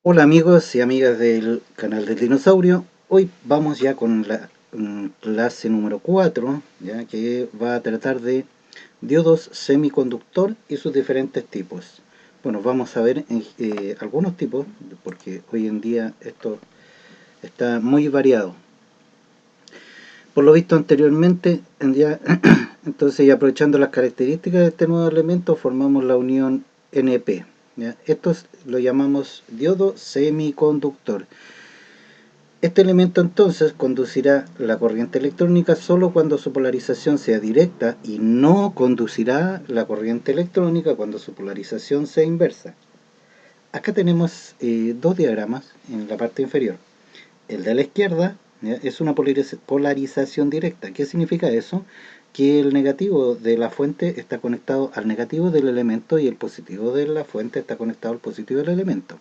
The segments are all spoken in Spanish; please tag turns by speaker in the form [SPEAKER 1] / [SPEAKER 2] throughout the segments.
[SPEAKER 1] Hola amigos y amigas del canal del dinosaurio. Hoy vamos ya con la clase número 4, ya que va a tratar de diodos semiconductor y sus diferentes tipos. Bueno, vamos a ver algunos tipos, porque hoy en día esto está muy variado. Por lo visto anteriormente, entonces, y aprovechando las características de este nuevo elemento, formamos la unión NP. ¿Ya? Esto lo llamamos diodo semiconductor. Este elemento entonces conducirá la corriente electrónica solo cuando su polarización sea directa y no conducirá la corriente electrónica cuando su polarización sea inversa. Acá tenemos dos diagramas en la parte inferior. El de la izquierda, ¿ya?, es una polarización directa. ¿Qué significa eso? Que el negativo de la fuente está conectado al negativo del elemento y el positivo de la fuente está conectado al positivo del elemento.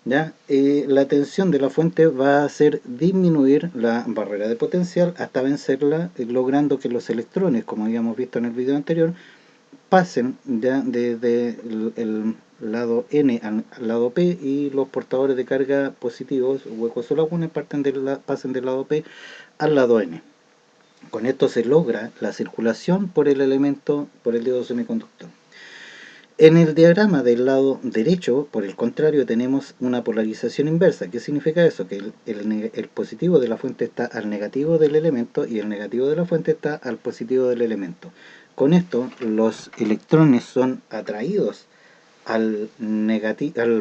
[SPEAKER 1] ¿Ya? La tensión de la fuente va a hacer disminuir la barrera de potencial hasta vencerla, logrando que los electrones, como habíamos visto en el video anterior, pasen ya desde el lado N al lado P, y los portadores de carga positivos, huecos o lagunas, pasen del lado P al lado N. Con esto se logra la circulación por el elemento, por el diodo semiconductor. En el diagrama del lado derecho, por el contrario, tenemos una polarización inversa. ¿Qué significa eso? Que el positivo de la fuente está al negativo del elemento y el negativo de la fuente está al positivo del elemento. Con esto, los electrones son atraídos al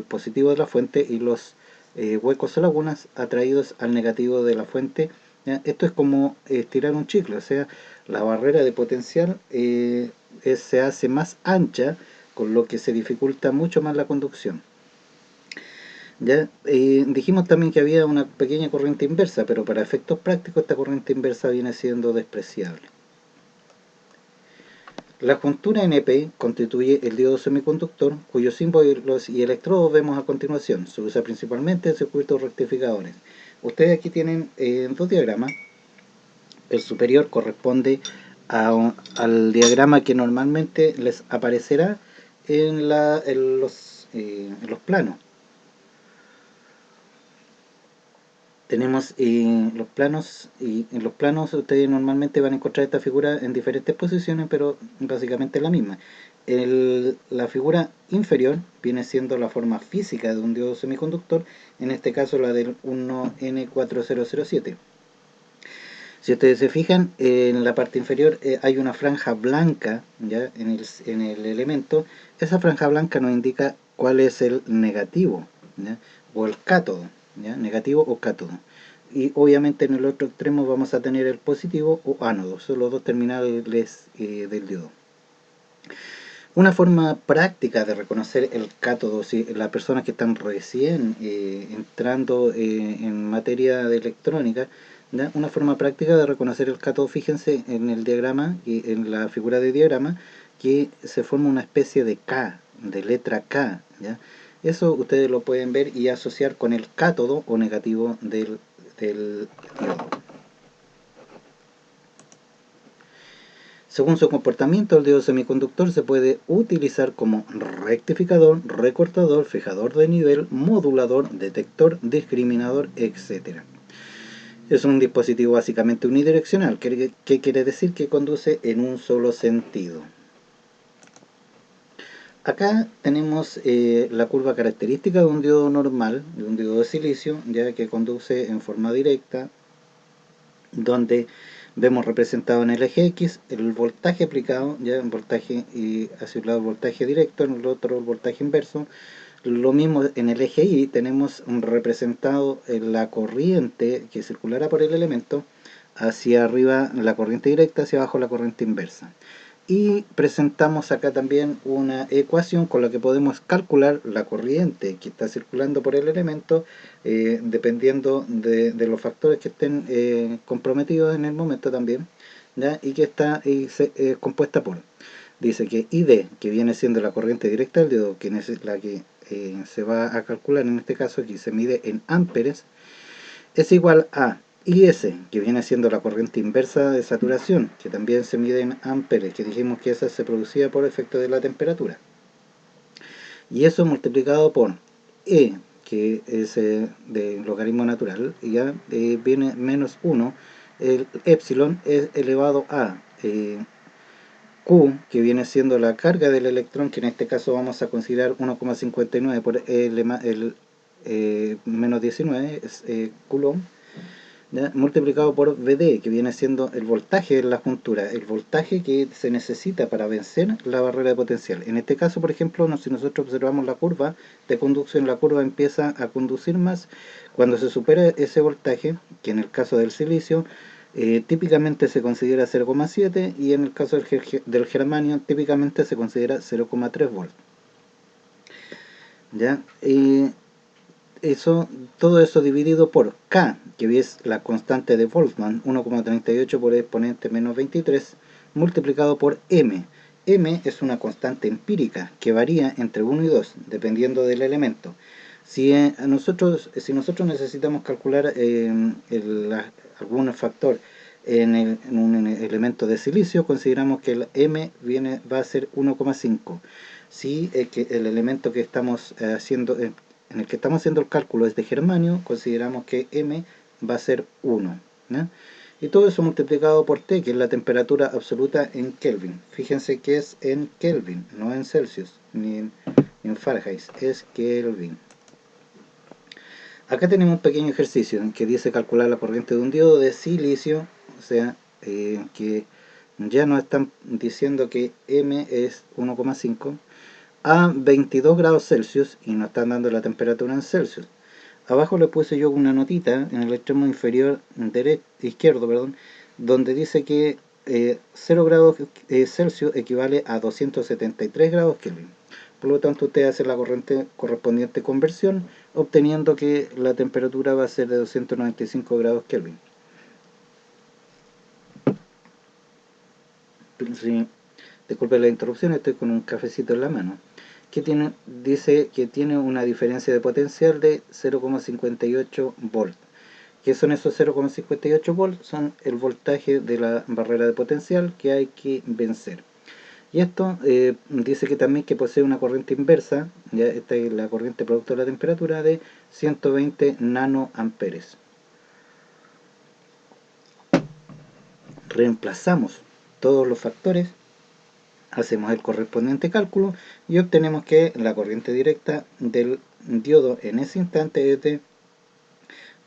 [SPEAKER 1] positivo de la fuente y los huecos o lagunas atraídos al negativo de la fuente. ¿Ya? Esto es como estirar un chicle, o sea, la barrera de potencial se hace más ancha, con lo que se dificulta mucho más la conducción. ¿Ya? Dijimos también que había una pequeña corriente inversa, pero para efectos prácticos esta corriente inversa viene siendo despreciable. La juntura NP constituye el diodo semiconductor, cuyos símbolos y electrodos vemos a continuación. Se usa principalmente en circuitos rectificadores. Ustedes aquí tienen dos diagramas. El superior corresponde al diagrama que normalmente les aparecerá en los planos. Tenemos los planos, y en los planos ustedes normalmente van a encontrar esta figura en diferentes posiciones, pero básicamente es la misma. La figura inferior viene siendo la forma física de un diodo semiconductor, en este caso la del 1N4007. Si ustedes se fijan, en la parte inferior hay una franja blanca, ¿ya?, en el elemento. Esa franja blanca nos indica cuál es el negativo, ¿ya?, o el cátodo, ¿ya?, negativo o cátodo. Y obviamente en el otro extremo vamos a tener el positivo o ánodo, son los dos terminales del diodo. Una forma práctica de reconocer el cátodo, si las personas que están recién entrando en materia de electrónica, ¿ya?, una forma práctica de reconocer el cátodo, fíjense en el diagrama, y en la figura de diagrama, que se forma una especie de K, de letra K, ¿ya? Eso ustedes lo pueden ver y asociar con el cátodo o negativo del diodo. Según su comportamiento, el diodo semiconductor se puede utilizar como rectificador, recortador, fijador de nivel, modulador, detector, discriminador, etc. Es un dispositivo básicamente unidireccional, que quiere decir que conduce en un solo sentido. Acá tenemos la curva característica de un diodo normal, de un diodo de silicio, ya que conduce en forma directa, donde vemos representado en el eje X el voltaje aplicado, ya en voltaje, y hacia un lado el voltaje directo, en el otro el voltaje inverso. Lo mismo en el eje Y, tenemos representado la corriente que circulará por el elemento, hacia arriba la corriente directa, hacia abajo la corriente inversa. Y presentamos acá también una ecuación con la que podemos calcular la corriente que está circulando por el elemento, dependiendo de los factores que estén comprometidos en el momento también, ¿ya?, y que está compuesta por, dice que ID, que viene siendo la corriente directa del diodo, que es la que se va a calcular en este caso, aquí se mide en amperes, es igual a IS, que viene siendo la corriente inversa de saturación, que también se mide en amperes, que dijimos que esa se producía por efecto de la temperatura. Y eso multiplicado por E, que es de logaritmo natural, ya viene menos 1, el epsilon es elevado a Q, que viene siendo la carga del electrón, que en este caso vamos a considerar 1,59 por el menos 19, es Coulomb, ¿ya? Multiplicado por VD, que viene siendo el voltaje en la juntura, el voltaje que se necesita para vencer la barrera de potencial. En este caso, por ejemplo, si nosotros observamos la curva de conducción, la curva empieza a conducir más cuando se supera ese voltaje, que en el caso del silicio típicamente se considera 0,7 y en el caso del germanio típicamente se considera 0,3 volts. ¿Ya? Todo eso dividido por K, que es la constante de Boltzmann, 1,38 por exponente menos 23, multiplicado por M. M es una constante empírica que varía entre 1 y 2, dependiendo del elemento. Si nosotros necesitamos calcular algún factor en un elemento de silicio, consideramos que el M va a ser 1,5. Si que el elemento que estamos haciendo, en el que estamos haciendo el cálculo es de germanio, consideramos que M va a ser 1. ¿no? Y todo eso multiplicado por T, que es la temperatura absoluta en Kelvin. Fíjense que es en Kelvin, no en Celsius, ni en Fahrenheit, es Kelvin. Acá tenemos un pequeño ejercicio en que dice calcular la corriente de un diodo de silicio, o sea, que ya nos están diciendo que M es 1,5 a 22 grados Celsius y nos están dando la temperatura en Celsius. Abajo le puse yo una notita en el extremo inferior izquierdo, donde dice que 0 grados Celsius equivale a 273 grados Kelvin. Por lo tanto, usted hace la correspondiente conversión, obteniendo que la temperatura va a ser de 295 grados Kelvin. Sí, disculpe la interrupción, estoy con un cafecito en la mano. Dice que tiene una diferencia de potencial de 0,58 volts. ¿Qué son esos 0,58 volts? Son el voltaje de la barrera de potencial que hay que vencer. Y esto dice que también que posee una corriente inversa, ya esta es la corriente producto de la temperatura, de 120 nanoamperes. Reemplazamos todos los factores, hacemos el correspondiente cálculo y obtenemos que la corriente directa del diodo en ese instante es de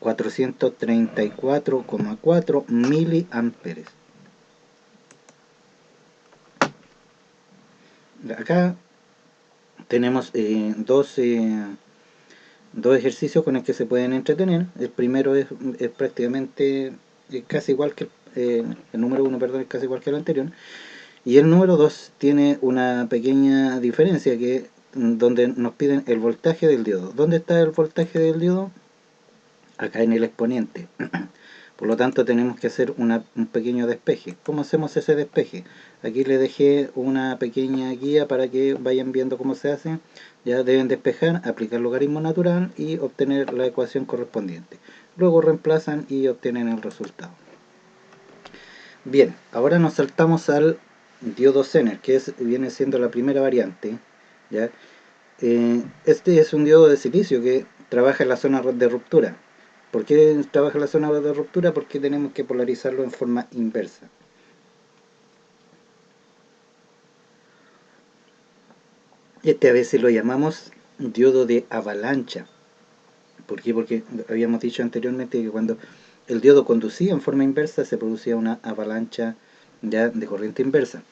[SPEAKER 1] 434,4 miliamperes. Acá tenemos dos ejercicios con los que se pueden entretener. El primero es prácticamente casi igual que el número 1, perdón, es casi igual que el anterior. Y el número 2 tiene una pequeña diferencia que donde nos piden el voltaje del diodo. ¿Dónde está el voltaje del diodo? Acá en el exponente. Por lo tanto tenemos que hacer un pequeño despeje. ¿Cómo hacemos ese despeje? Aquí les dejé una pequeña guía para que vayan viendo cómo se hace. Ya deben despejar, aplicar logaritmo natural y obtener la ecuación correspondiente. Luego reemplazan y obtienen el resultado. Bien, ahora nos saltamos al diodo Zener, que viene siendo la primera variante. ¿ya? Este es un diodo de silicio que trabaja en la zona de ruptura. ¿Por qué trabaja la zona de ruptura? Porque tenemos que polarizarlo en forma inversa. Este a veces lo llamamos diodo de avalancha. ¿Por qué? Porque habíamos dicho anteriormente que cuando el diodo conducía en forma inversa se producía una avalancha ya de corriente inversa.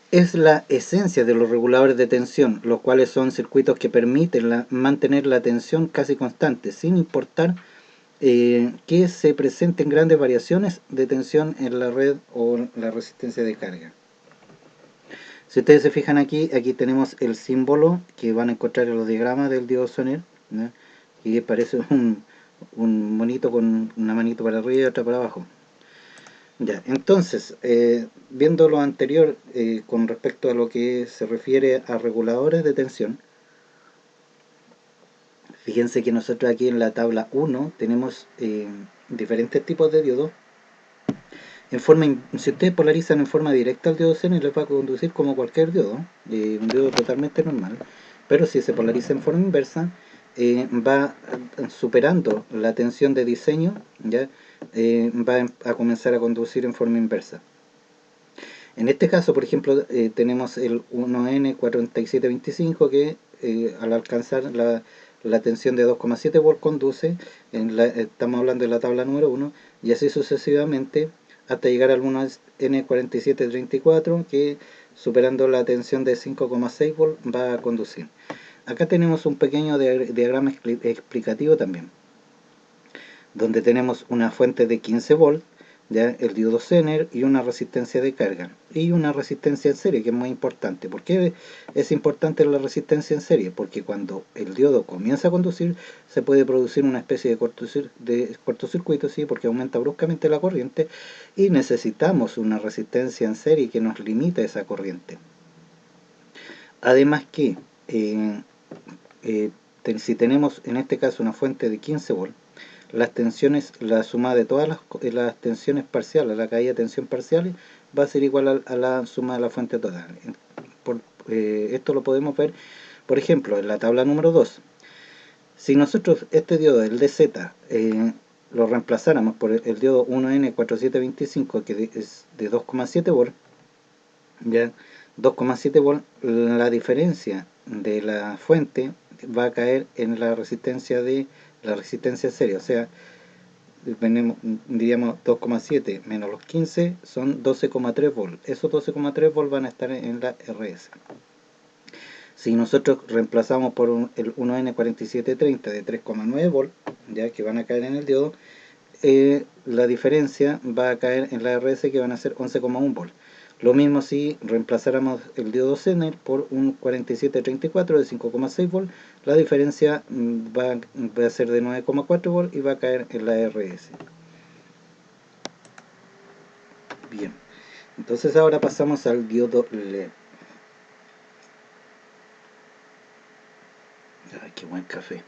[SPEAKER 1] Es la esencia de los reguladores de tensión, los cuales son circuitos que permiten mantener la tensión casi constante, sin importar que se presenten grandes variaciones de tensión en la red o la resistencia de carga. Si ustedes se fijan aquí tenemos el símbolo que van a encontrar en los diagramas del diodo Zener, ¿no? Y parece un monito con una manito para arriba y otra para abajo. Ya, entonces, viendo lo anterior con respecto a lo que se refiere a reguladores de tensión, fíjense que nosotros aquí en la tabla 1 tenemos diferentes tipos de diodos. Si ustedes polarizan en forma directa el diodo Zener, les va a conducir como cualquier diodo, un diodo totalmente normal. Pero si se polariza en forma inversa, va superando la tensión de diseño, ¿ya? Va a comenzar a conducir en forma inversa. En este caso, por ejemplo, tenemos el 1N4725 que al alcanzar la tensión de 2,7 volts conduce, estamos hablando de la tabla número 1, y así sucesivamente hasta llegar al 1N4734 que superando la tensión de 5,6 volts va a conducir. Acá tenemos un pequeño diagrama explicativo también, donde tenemos una fuente de 15 volts, ¿ya? El diodo Zener y una resistencia de carga y una resistencia en serie, que es muy importante. ¿Por qué es importante la resistencia en serie? Porque cuando el diodo comienza a conducir se puede producir una especie de cortocircuito, ¿sí? Porque aumenta bruscamente la corriente y necesitamos una resistencia en serie que nos limite esa corriente. Además que si tenemos en este caso una fuente de 15 volts, las tensiones, la suma de todas las tensiones parciales, la caída de tensión parciales, va a ser igual a la suma de la fuente total. Esto lo podemos ver, por ejemplo, en la tabla número 2. Si nosotros este diodo, el DZ, lo reemplazáramos por el diodo 1N4725, que es de 2,7 volts, ya 2,7 volts, la diferencia de la fuente va a caer en la resistencia serie, o sea, diríamos 2,7 menos los 15 son 12,3 volts. Esos 12,3 volts van a estar en la RS. Si nosotros reemplazamos por el 1N4730 de 3,9 volts, ya que van a caer en el diodo, la diferencia va a caer en la RS, que van a ser 11,1 volts. Lo mismo si reemplazáramos el diodo Zener por un 4734 de 5,6 volts, la diferencia va a ser de 9,4 volts y va a caer en la RS. Bien, entonces ahora pasamos al diodo LED. Ay, qué buen café.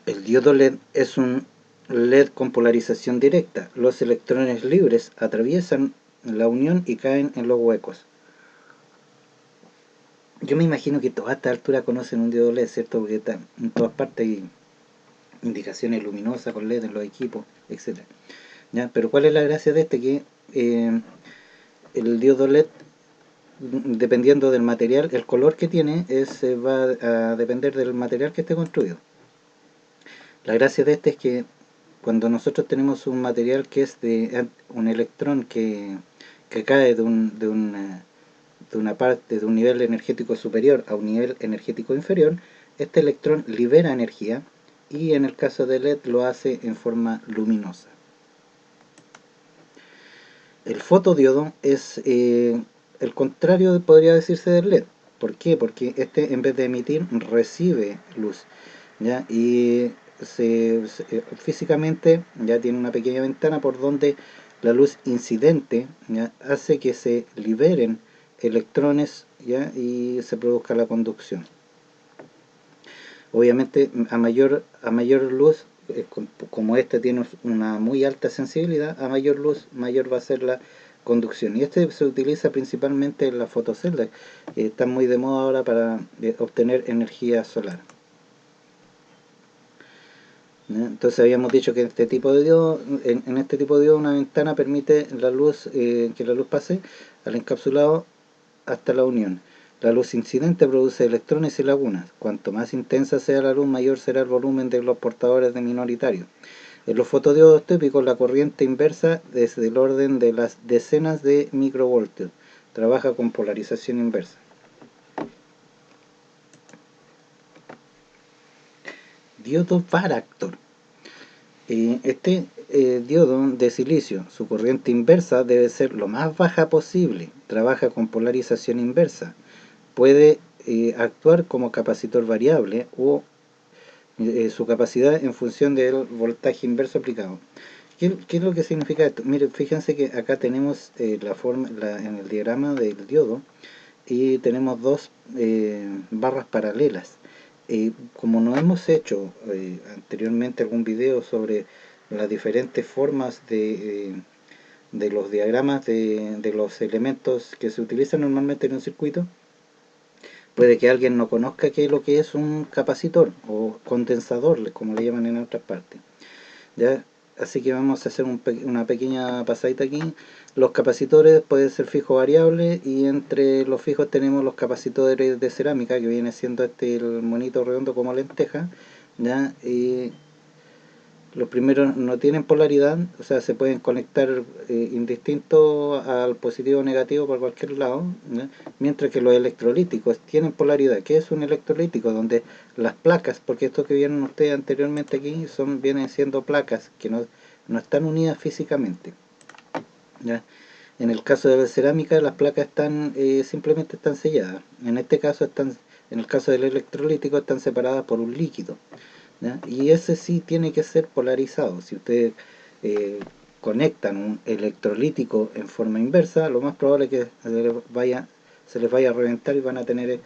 [SPEAKER 1] El diodo LED es un LED con polarización directa. Los electrones libres atraviesan la unión y caen en los huecos. Yo me imagino que toda esta altura conocen un diodo LED, ¿cierto? Porque en todas partes hay indicaciones luminosas con LED en los equipos, etc. ¿Ya? Pero ¿cuál es la gracia de este? Que el diodo LED, dependiendo del material, el color que tiene va a depender del material que esté construido. La gracia de este es que cuando nosotros tenemos un material que es de un electrón que cae de una parte, de un nivel energético superior a un nivel energético inferior, este electrón libera energía y en el caso del LED lo hace en forma luminosa. El fotodiodo es el contrario, podría decirse, del LED. ¿Por qué? Porque este, en vez de emitir, recibe luz, ¿ya? Y físicamente ya tiene una pequeña ventana por donde la luz incidente, ¿ya?, hace que se liberen electrones, ¿ya?, y se produzca la conducción. Obviamente a mayor luz, como esta tiene una muy alta sensibilidad, a mayor luz mayor va a ser la conducción. Y este se utiliza principalmente en las fotoceldas, que están muy de moda ahora para obtener energía solar. Entonces habíamos dicho que este tipo de diodo, en este tipo de diodo, una ventana permite la luz, que la luz pase al encapsulado hasta la unión. La luz incidente produce electrones y lagunas. Cuanto más intensa sea la luz, mayor será el volumen de los portadores de minoritarios. En los fotodiodos típicos, la corriente inversa es del orden de las decenas de microvoltios. Trabaja con polarización inversa. Diodo varactor. Este diodo de silicio, su corriente inversa debe ser lo más baja posible. Trabaja con polarización inversa. Puede actuar como capacitor variable o su capacidad en función del voltaje inverso aplicado. ¿Qué es lo que significa esto? Miren, fíjense que acá tenemos en el diagrama del diodo, y tenemos dos barras paralelas. Como no hemos hecho anteriormente algún video sobre las diferentes formas de los diagramas de los elementos que se utilizan normalmente en un circuito, Puede que alguien no conozca qué es lo que es un capacitor o condensador, como le llaman en otras partes. ¿Ya? Así que vamos a hacer una pequeña pasadita aquí. Los capacitores pueden ser fijos o variables, y entre los fijos tenemos los capacitores de cerámica, que viene siendo el monito redondo como lenteja, ¿ya? Y los primeros no tienen polaridad, o sea, se pueden conectar indistinto al positivo o negativo por cualquier lado, ¿ya? Mientras que los electrolíticos tienen polaridad. ¿Qué es un electrolítico? Donde las placas, porque esto que vieron ustedes anteriormente aquí, vienen siendo placas que no están unidas físicamente, ¿ya? En el caso de la cerámica, las placas simplemente están selladas. En el caso del electrolítico, están separadas por un líquido, ¿ya? Y ese sí tiene que ser polarizado. Si ustedes eh, conectan un electrolítico en forma inversa, lo más probable es que se les vaya a reventar, y van a tener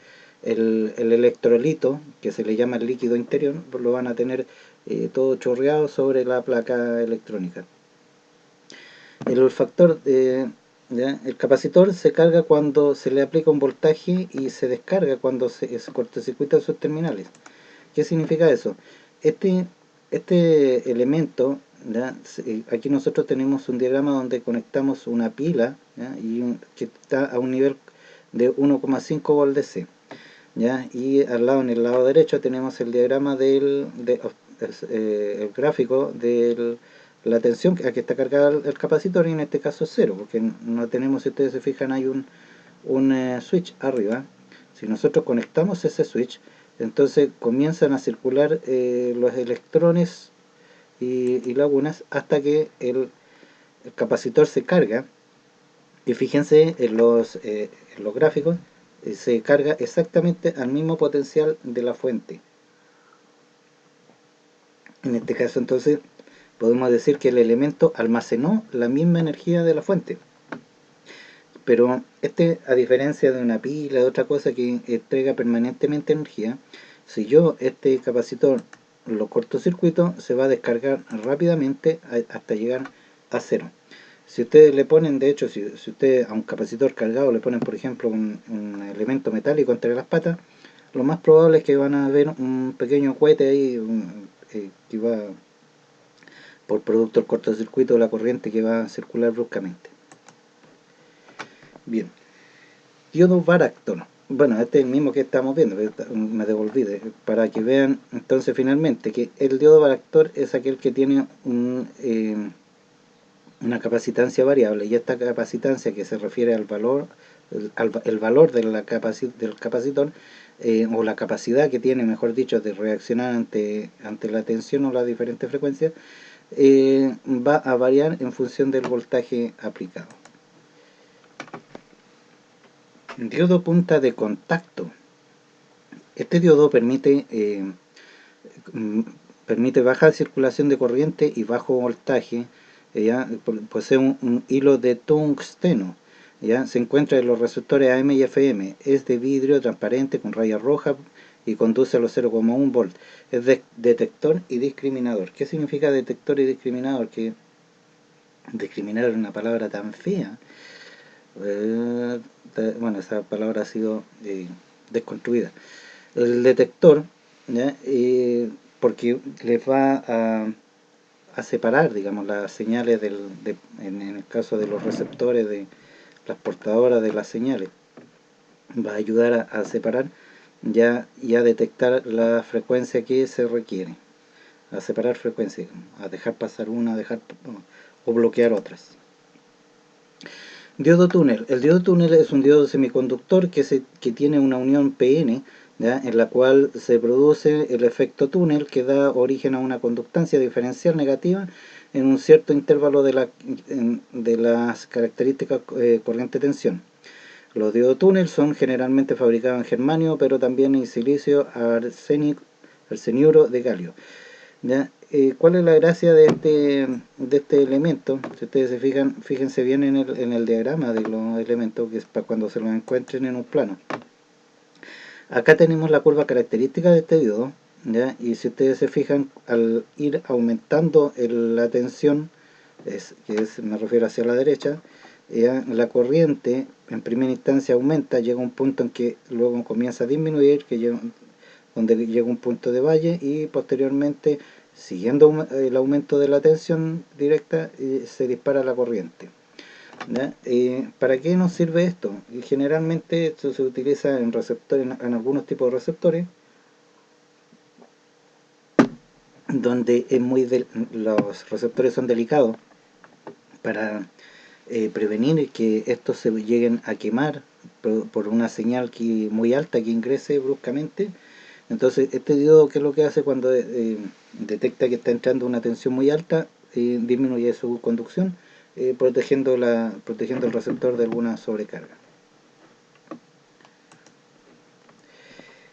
[SPEAKER 1] el electrolito, que se le llama el líquido interior, lo van a tener todo chorreado sobre la placa electrónica. El factor ¿ya? El capacitor se carga cuando se le aplica un voltaje, y se descarga cuando se cortocircuitan sus terminales. ¿Qué significa eso? Este, este elemento, ¿ya? Aquí nosotros tenemos un diagrama donde conectamos una pila, ¿ya? Que está a un nivel de 1,5 volt DC, ¿ya? Y en el lado derecho tenemos el diagrama el gráfico de la tensión a que está cargado el capacitor, y en este caso es cero, porque no tenemos, si ustedes se fijan, hay un switch arriba. Si nosotros conectamos ese switch, entonces comienzan a circular los electrones y lagunas hasta que el capacitor se carga. Y fíjense en los gráficos, se carga exactamente al mismo potencial de la fuente. En este caso, entonces, podemos decir que el elemento almacenó la misma energía de la fuente. Pero a diferencia de una pila, de otra cosa que entrega permanentemente energía, si yo este capacitor lo cortocircuito, se va a descargar rápidamente hasta llegar a cero. Si ustedes le ponen, de hecho, si ustedes a un capacitor cargado le ponen, por ejemplo, un elemento metálico entre las patas, lo más probable es que van a ver un pequeño cohete ahí, que va por producto del cortocircuito de la corriente, que va a circular bruscamente. Bien. Diodo Varactor. Bueno, este es el mismo que estamos viendo, me devolví, para que vean entonces finalmente que el diodo Varactor es aquel que tiene una capacitancia variable, y esta capacitancia, que se refiere al valor, el valor de del capacitor, o la capacidad que tiene, mejor dicho, de reaccionar ante la tensión o las diferentes frecuencias, va a variar en función del voltaje aplicado. Diodo punta de contacto. Este diodo permite baja circulación de corriente y bajo voltaje. ¿Ya? Posee un hilo de tungsteno. ¿Ya? Se encuentra en los receptores AM y FM. Es de vidrio transparente con rayas rojas y conduce a los 0,1 volt. Es detector y discriminador. ¿Qué significa detector y discriminador? Que discriminar es una palabra tan fea. Bueno, esa palabra ha sido desconstruida. El detector, ¿ya? Porque les va a separar, digamos, las señales en el caso de los receptores, de las portadoras de las señales, va a ayudar a separar y a detectar la frecuencia que se requiere, a separar frecuencias, a dejar pasar una, o bloquear otras. Diodo túnel. El diodo túnel es un diodo semiconductor que tiene una unión PN, ¿ya? En la cual se produce el efecto túnel, que da origen a una conductancia diferencial negativa en un cierto intervalo de las características corriente-tensión. Los diodos túnel son generalmente fabricados en germanio, pero también en silicio, arseniuro de galio. ¿Ya? ¿Cuál es la gracia de este elemento? Si ustedes se fijan, fíjense bien en el diagrama de los elementos, que es para cuando se los encuentren en un plano. Acá tenemos la curva característica de este diodo, ¿ya? Y si ustedes se fijan, al ir aumentando la tensión, me refiero hacia la derecha, la corriente en primera instancia aumenta, llega a un punto en que luego comienza a disminuir, donde llega un punto de valle, y posteriormente, siguiendo el aumento de la tensión directa, se dispara la corriente. ¿Para qué nos sirve esto? Y generalmente esto se utiliza en receptores, en algunos tipos de receptores, donde los receptores son delicados, para prevenir que estos se lleguen a quemar por una señal muy alta que ingrese bruscamente. Entonces este diodo, ¿qué es lo que hace cuando detecta que está entrando una tensión muy alta? Disminuye su conducción, protegiendo el receptor de alguna sobrecarga.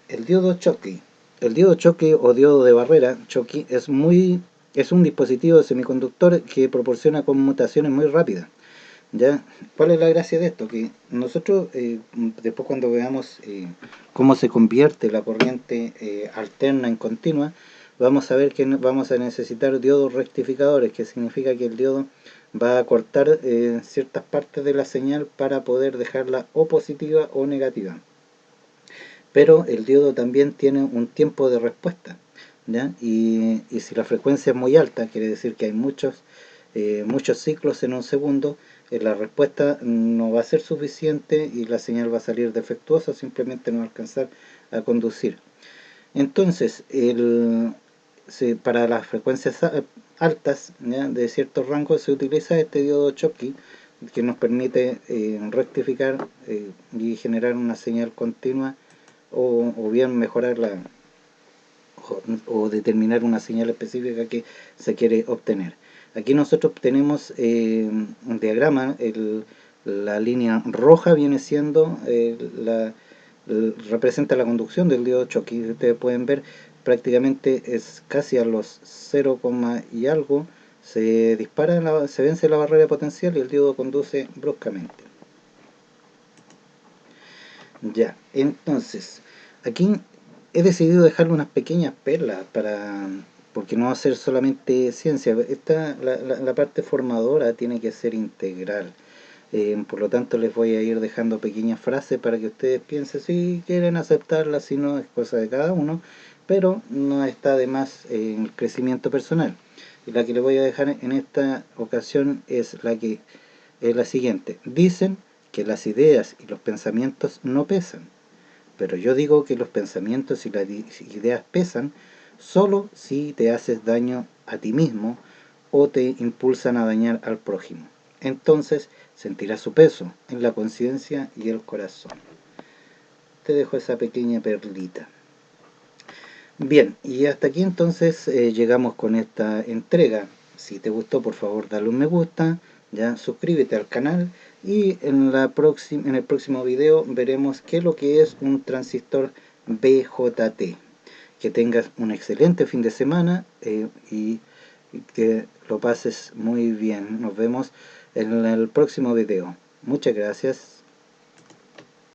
[SPEAKER 1] El diodo Schottky. El diodo Schottky o diodo de barrera Schottky es un dispositivo de semiconductor que proporciona conmutaciones muy rápidas. ¿Ya? ¿Cuál es la gracia de esto? Que nosotros, después cuando veamos cómo se convierte la corriente alterna en continua, vamos a ver que vamos a necesitar diodos rectificadores, que significa que el diodo va a cortar ciertas partes de la señal para poder dejarla o positiva o negativa. Pero el diodo también tiene un tiempo de respuesta, ¿ya? Y si la frecuencia es muy alta, quiere decir que hay muchos ciclos en un segundo, la respuesta no va a ser suficiente y la señal va a salir defectuosa, simplemente no va a alcanzar a conducir. Entonces, para las frecuencias altas, ¿ya?, de ciertos rangos, se utiliza este diodo Schottky, que nos permite rectificar y generar una señal continua, o bien mejorarla, o determinar una señal específica que se quiere obtener. Aquí nosotros tenemos un diagrama. La línea roja viene siendo representa la conducción del diodo Schottky. Ustedes pueden ver, prácticamente es casi a los 0, y algo, se vence la barrera potencial y el diodo conduce bruscamente. Ya, entonces, aquí he decidido dejarle unas pequeñas perlas, porque no va a ser solamente ciencia. La parte formadora tiene que ser integral. Por lo tanto, les voy a ir dejando pequeñas frases para que ustedes piensen si quieren aceptarlas, si no, es cosa de cada uno, pero no está de más el crecimiento personal. Y la que les voy a dejar en esta ocasión es la siguiente. Dicen que las ideas y los pensamientos no pesan, pero yo digo que los pensamientos y las ideas pesan solo si te haces daño a ti mismo o te impulsan a dañar al prójimo. Entonces sentirás su peso en la conciencia y el corazón. Te dejo esa pequeña perlita. Bien, y hasta aquí entonces llegamos con esta entrega. Si te gustó, por favor dale un me gusta, ya suscríbete al canal, y en el próximo video veremos qué es lo que es un transistor BJT. Que tengas un excelente fin de semana y que lo pases muy bien. Nos vemos en el próximo video. Muchas gracias.